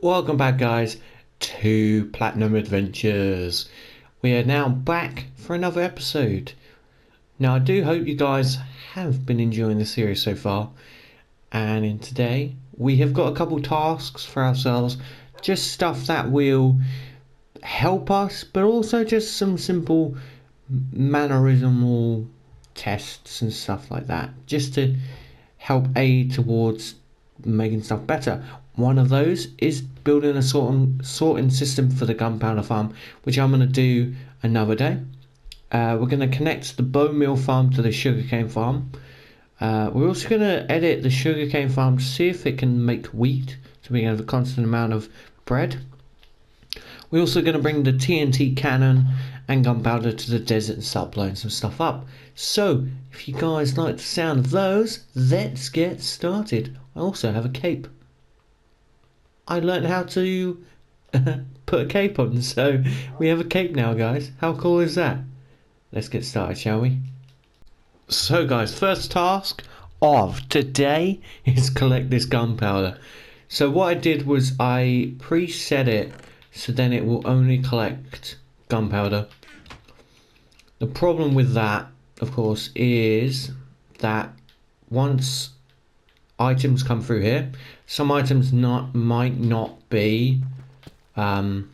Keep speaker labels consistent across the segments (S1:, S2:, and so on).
S1: Welcome back, guys, to Platinum Adventures. We are now back for another episode. Now, I do hope you guys have been enjoying the series so far. And in today, we have got a couple tasks for ourselves. Just stuff that will help us, but also just some simple mannerismal tests and stuff like that. Just to help aid towards making stuff better. One of those is building a sorting system for the gunpowder farm, which I'm going to do another day. We're going to connect the bone meal farm to the sugarcane farm. We're also going to edit the sugarcane farm to see if it can make wheat, so we can have a constant amount of bread. We're also going to bring the TNT cannon and gunpowder to the desert and start blowing some stuff up. So, if you guys like the sound of those, let's get started. I also have a cape. I learned how to put a cape on, so we have a cape now, guys. How cool is that? Let's get started, shall we? So, guys, first task of today is collect this gunpowder. So what I did was I preset it so then it will only collect gunpowder. The problem with that, of course, is that once items come through here, some items might not be like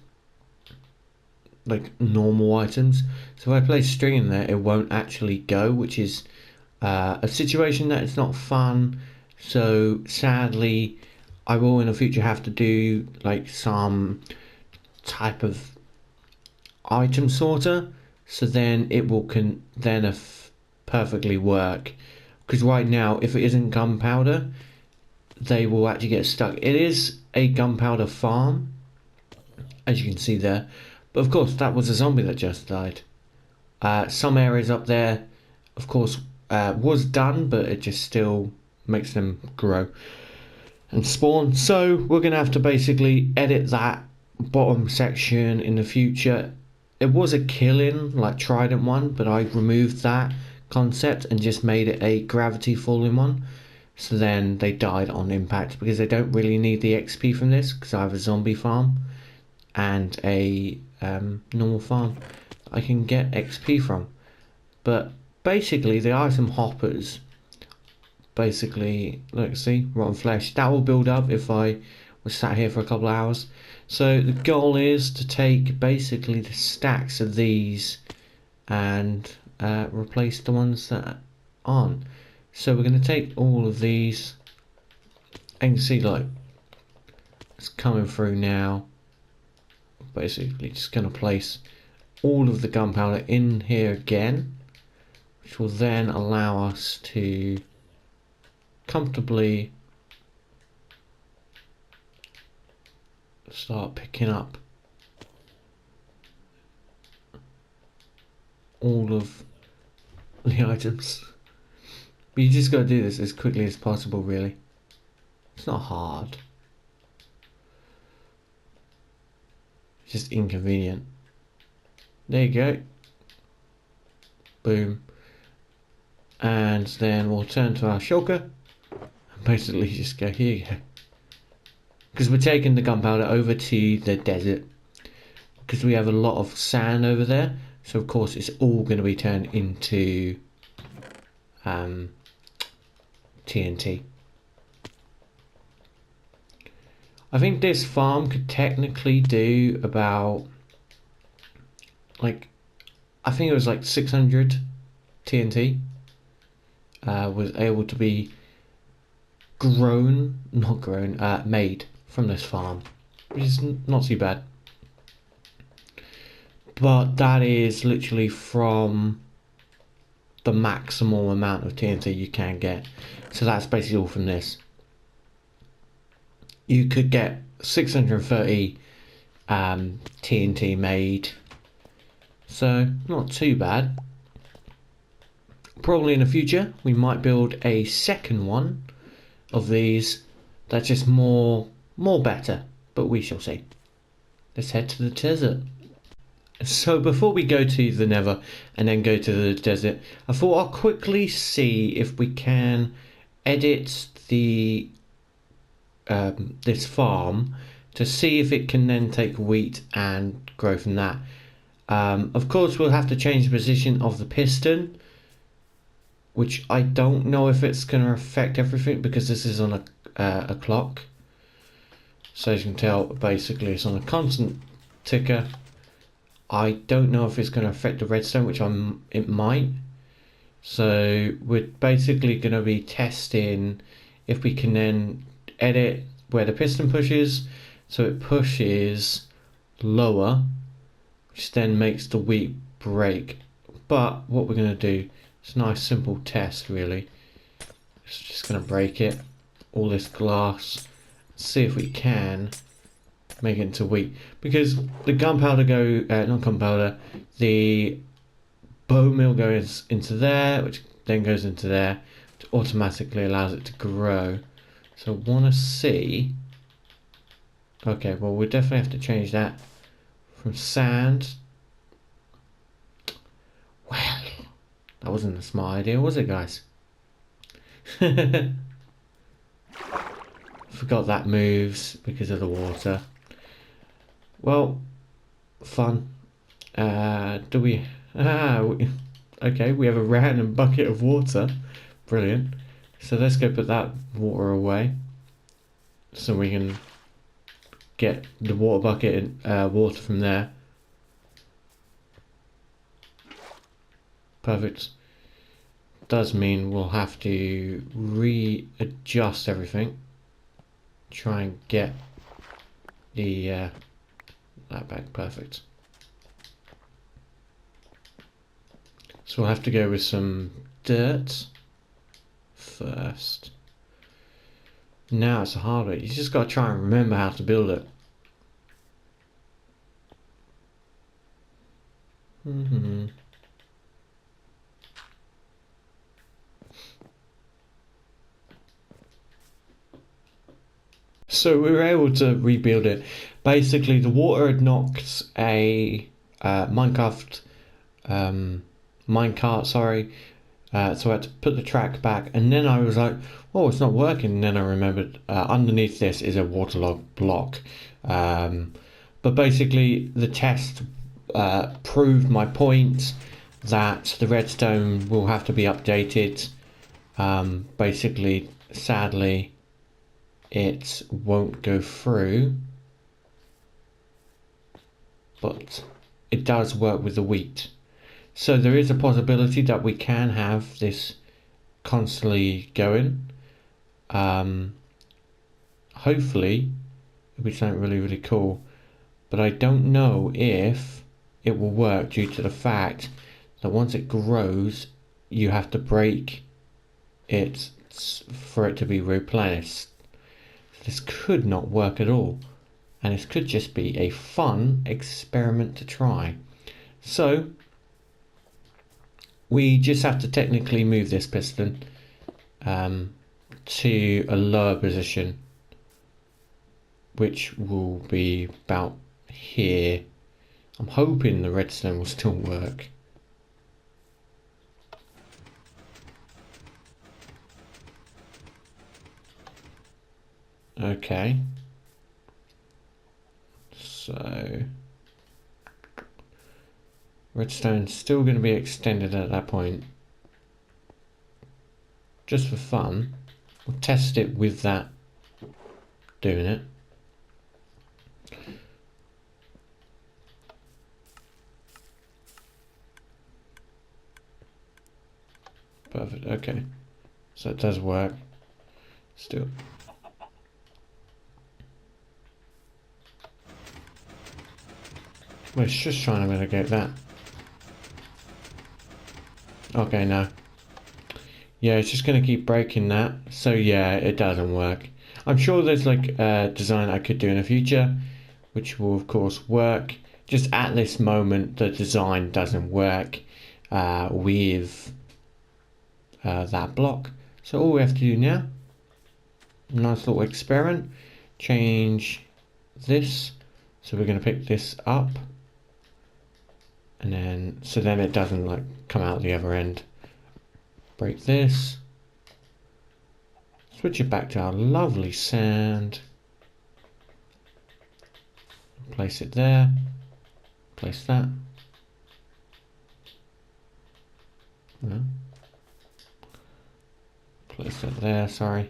S1: normal items. So if I place string in there, it won't actually go, which is a situation that is not fun. So sadly, I will in the future have to do like some type of item sorter, so then it will perfectly work. Because right now, if it isn't gunpowder, they will actually get stuck. It is a gunpowder farm, as you can see there. But of course, that was a zombie that just died. Some areas up there, of course, was done, but it just still makes them grow and spawn. So we're going to have to basically edit that bottom section in the future. It was a killing, like Trident one, but I removed that concept and just made it a gravity falling one, so then they died on impact, because they don't really need the XP from this, because I have a zombie farm and a normal farm I can get XP from. But basically the item hoppers, basically, look, see, rotten flesh, that will build up if I was sat here for a couple of hours. So the goal is to take basically the stacks of these and replace the ones that aren't. So we're going to take all of these, and you can see like it's coming through now. Basically just going to place all of the gunpowder in here again, which will then allow us to comfortably start picking up all of the items. But you just got to do this as quickly as possible, really. It's not hard. It's just inconvenient. There you go. Boom. And then we'll turn to our shulker and basically just go, here you go. Because we're taking the gunpowder over to the desert, because we have a lot of sand over there. So of course it's all going to be turned into TNT. I think this farm could technically do about, like, I think it was like 600 TNT was able to be made from this farm, which is not too bad. But that is literally from the maximal amount of TNT you can get. So that's basically all from this. You could get 630 TNT made, so not too bad. Probably in the future we might build a second one of these that's just more better, but we shall see. Let's head to the desert. So before we go to the Nether and then go to the desert, I thought I'll quickly see if we can edit the this farm to see if it can then take wheat and grow from that. Of course, we'll have to change the position of the piston, which I don't know if it's going to affect everything because this is on a clock. So as you can tell, basically it's on a constant ticker. I don't know if it's going to affect the redstone, which it might. So we're basically going to be testing if we can then edit where the piston pushes, so it pushes lower, which then makes the wheat break. But what we're going to do, it's a nice simple test really. It's just going to break it, all this glass, see if we can make it into wheat. Because the gunpowder not gunpowder, the bone meal goes into there, which then goes into there, which automatically allows it to grow. So I want to see. Okay, well we definitely have to change that from sand. Well, that wasn't a smart idea, was it, guys? Forgot that moves because of the water. Well, fun. Do we? Okay, we have a random bucket of water. Brilliant. So let's go put that water away, so we can get the water bucket and water from there. Perfect. Does mean we'll have to readjust everything. Try and get the that back. Perfect. So we'll have to go with some dirt first. Now it's a hard way. You just got to try and remember how to build it. So we were able to rebuild it. Basically, the water had knocked a minecart, sorry. So I had to put the track back, and then I was like, oh, it's not working. And then I remembered underneath this is a waterlogged block. But basically, the test proved my point that the redstone will have to be updated. Basically, sadly, it won't go through, but it does work with the wheat. So there is a possibility that we can have this constantly going. Hopefully it'll be something really, really cool. But I don't know if it will work due to the fact that once it grows, you have to break it for it to be replenished. This could not work at all. And this could just be a fun experiment to try. So we just have to technically move this piston to a lower position, which will be about here. I'm hoping the redstone will still work. Okay. So redstone's still going to be extended at that point. Just for fun, we'll test it with that doing it. Perfect, okay. So it does work. Still. Well, it's just trying to mitigate that. Okay, no. Yeah, it's just going to keep breaking that. So yeah, it doesn't work. I'm sure there's like a design I could do in the future, which will of course work. Just at this moment, the design doesn't work with that block. So all we have to do now, nice little experiment, change this. So we're going to pick this up. And then, so then it doesn't like come out the other end. Break this. Switch it back to our lovely sand. Place it there. Place that. No. Place that there, sorry.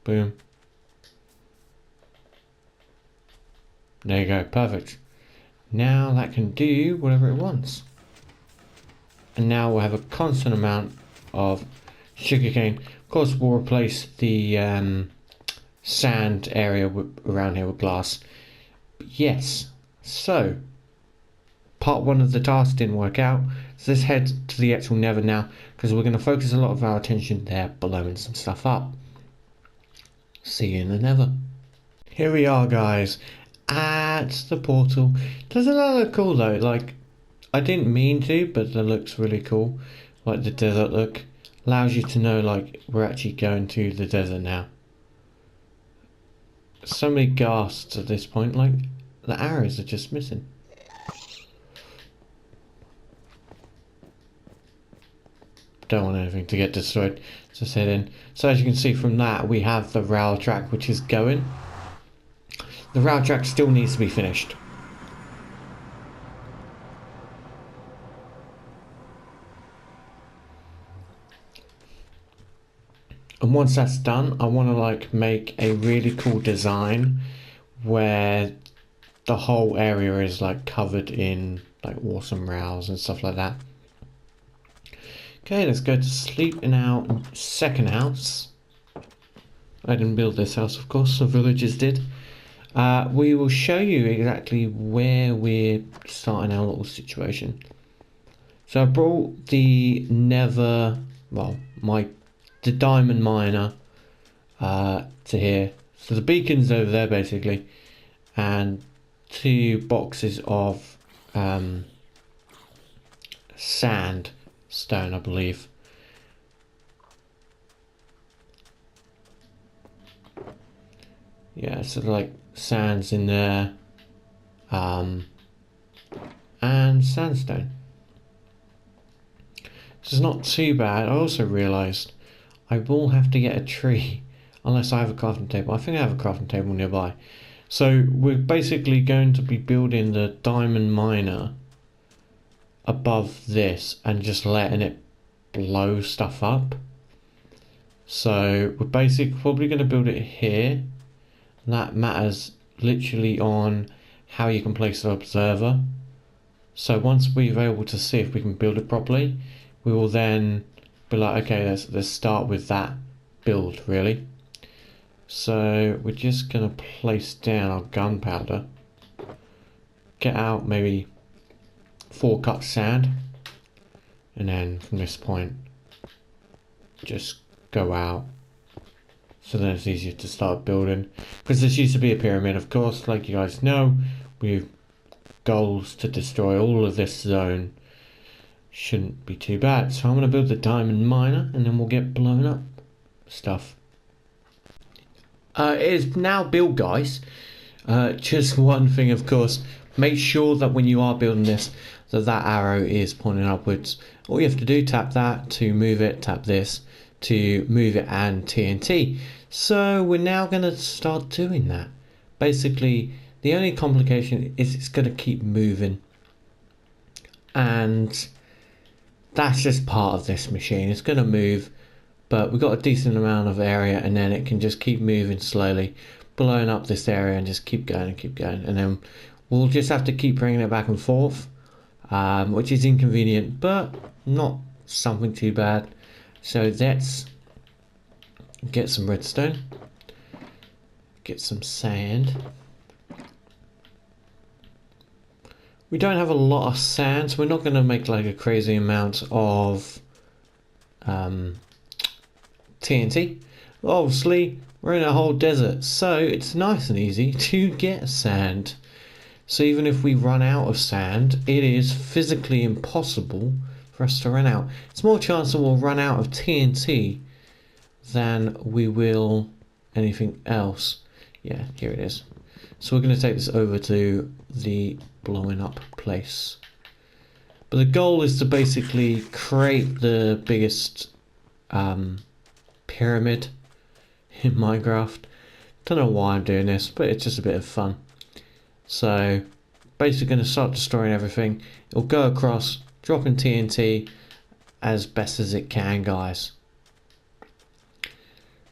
S1: Boom. There you go, perfect. Now that can do whatever it wants. And now we'll have a constant amount of sugarcane. Of course, we'll replace the sand area around here with glass. But yes, so part one of the task didn't work out. So let's head to the actual nether now, because we're going to focus a lot of our attention there, blowing some stuff up. See you in the nether. Here we are, guys, at the portal. Doesn't that look cool though? Like, I didn't mean to, but that looks really cool. Like the desert look. Allows you to know like we're actually going to the desert now. So many ghasts at this point, like the arrows are just missing. Don't want anything to get destroyed. Just head in. So as you can see from that, we have the rail track which is going. The rail track still needs to be finished. And once that's done, I want to like make a really cool design where the whole area is like covered in like awesome rails and stuff like that. Okay, let's go to sleep in our second house. I didn't build this house, of course, the villagers did. We will show you exactly where we're starting our little situation. So I brought the nether, well, the diamond miner to here. So the beacon's over there basically, and 2 boxes of sandstone, I believe. Yeah, so like sands in there, and sandstone. This is not too bad. I also realised I will have to get a tree unless I have a crafting table. I think I have a crafting table nearby. So we're basically going to be building the diamond miner above this and just letting it blow stuff up. So we're basically probably going to build it here. And that matters literally on how you can place the observer. So once we're able to see if we can build it properly, we will then be like, okay, let's start with that build really. So we're just gonna place down our gunpowder, get out maybe 4 cups sand, and then from this point just go out, so then it's easier to start building. Because this used to be a pyramid, of course, like you guys know. We've goals to destroy all of this zone. Shouldn't be too bad. So I'm going to build the diamond miner and then we'll get blown up stuff. It is now built, guys. Just one thing, of course, make sure that when you are building this, that arrow is pointing upwards. All you have to do, tap that to move it, tap this to move it, and TNT. So we're now going to start doing that. Basically, the only complication is it's going to keep moving, and that's just part of this machine. It's going to move, but we've got a decent amount of area, and then it can just keep moving slowly, blowing up this area, and just keep going and keep going. And then we'll just have to keep bringing it back and forth, which is inconvenient, but not something too bad. So let's get some redstone, get some sand. We don't have a lot of sand, so we're not going to make like a crazy amount of TNT. Obviously, we're in a whole desert, so it's nice and easy to get sand. So even if we run out of sand, it is physically impossible for us to run out. It's more chance that we'll run out of TNT than we will anything else. Yeah, here it is. So we're going to take this over to the blowing up place. But the goal is to basically create the biggest pyramid in Minecraft Don't know why I'm doing this, but it's just a bit of fun. So basically going to start destroying everything. It'll go across, dropping TNT as best as it can, guys.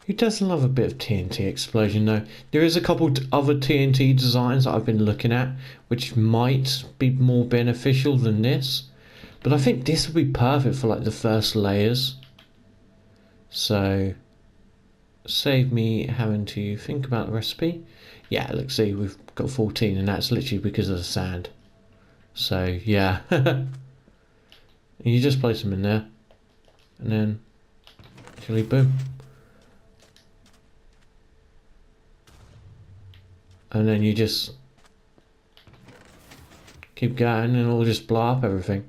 S1: Who doesn't love a bit of TNT explosion though? There is a couple other TNT designs that I've been looking at which might be more beneficial than this, but I think this would be perfect for like the first layers. So save me having to think about the recipe. Yeah, look, see, we've got 14 and that's literally because of the sand. So yeah. You just place them in there and then actually boom. And then you just keep going and it'll just blow up everything.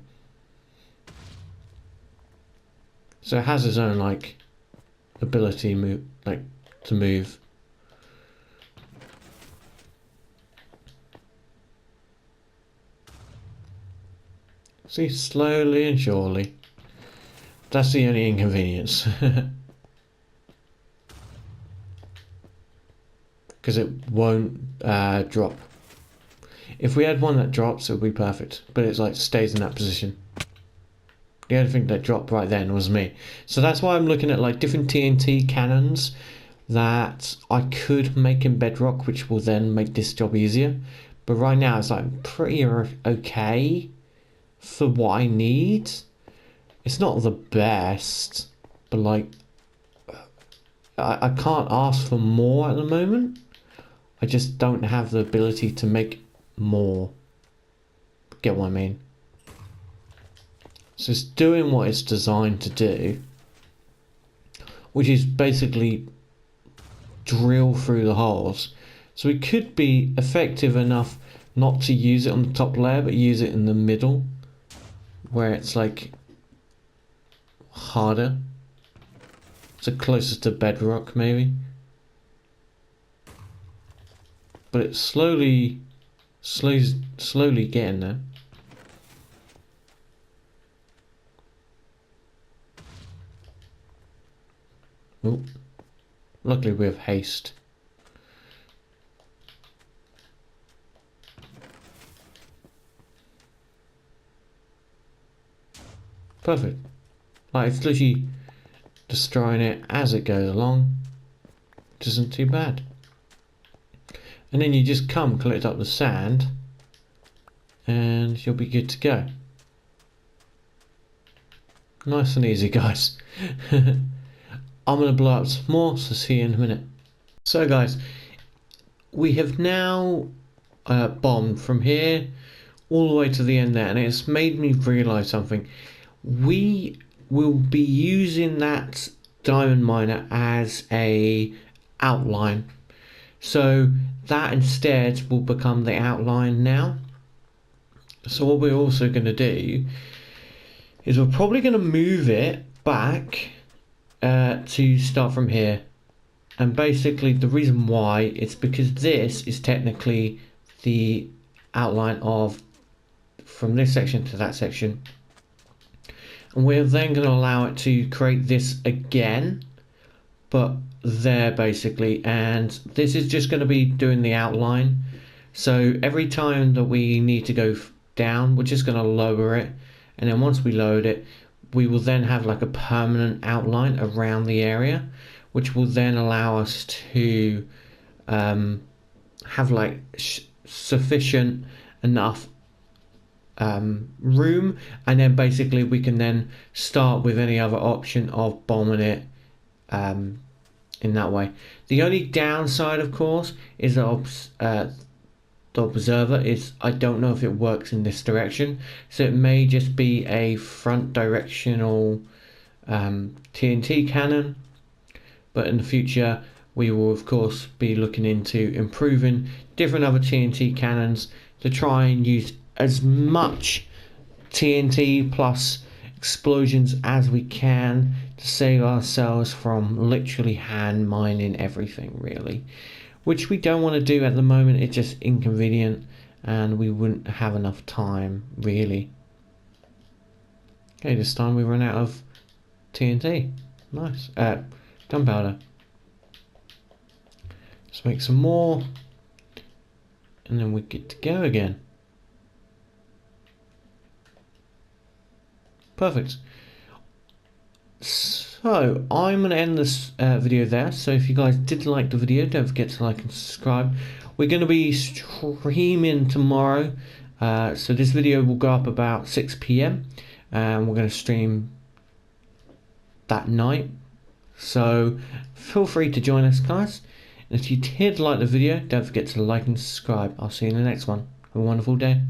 S1: So it has its own like ability to move. See, slowly and surely. That's the only inconvenience. Because it won't drop. If we had one that drops, it would be perfect. But it's like stays in that position. The only thing that dropped right then was me. So that's why I'm looking at like different TNT cannons that I could make in Bedrock, which will then make this job easier. But right now it's like pretty okay for what I need. It's not the best, but like I can't ask for more at the moment. I just don't have the ability to make more. Get what I mean? So it's doing what it's designed to do, which is basically drill through the holes. So it could be effective enough not to use it on the top layer, but use it in the middle, where it's like harder. So closest to bedrock maybe. But it's slowly getting there. Oh, luckily we have haste. Perfect. Like it's literally destroying it as it goes along. Which isn't too bad. And then you just come collect up the sand and you'll be good to go. Nice and easy, guys. I'm going to blow up some more, so see you in a minute. So guys, we have now bombed from here all the way to the end there, and it's made me realise something. We will be using that diamond miner as a outline. So that instead will become the outline now. So what we're also going to do is we're probably going to move it back to start from here. And basically the reason why is because this is technically the outline of from this section to that section. And we're then going to allow it to create this again, but there basically, and this is just going to be doing the outline. So every time that we need to go down, we're just going to lower it, and then once we load it, we will then have like a permanent outline around the area, which will then allow us to have like sufficient enough room, and then basically we can then start with any other option of bombing it in that way. The only downside, of course, is that the observer is, I don't know if it works in this direction, so it may just be a front directional TNT cannon, but in the future we will of course be looking into improving different other TNT cannons to try and use as much TNT plus explosions as we can to save ourselves from literally hand mining everything, really, which we don't want to do at the moment. It's just inconvenient and we wouldn't have enough time, really. Okay, this time we run out of TNT. Nice. Gunpowder. Let's make some more. And then we get to go again. Perfect. So, I'm going to end this video there. So if you guys did like the video, don't forget to like and subscribe. We're going to be streaming tomorrow. So this video will go up about 6 PM. And we're going to stream that night. So feel free to join us, guys. And if you did like the video, don't forget to like and subscribe. I'll see you in the next one. Have a wonderful day.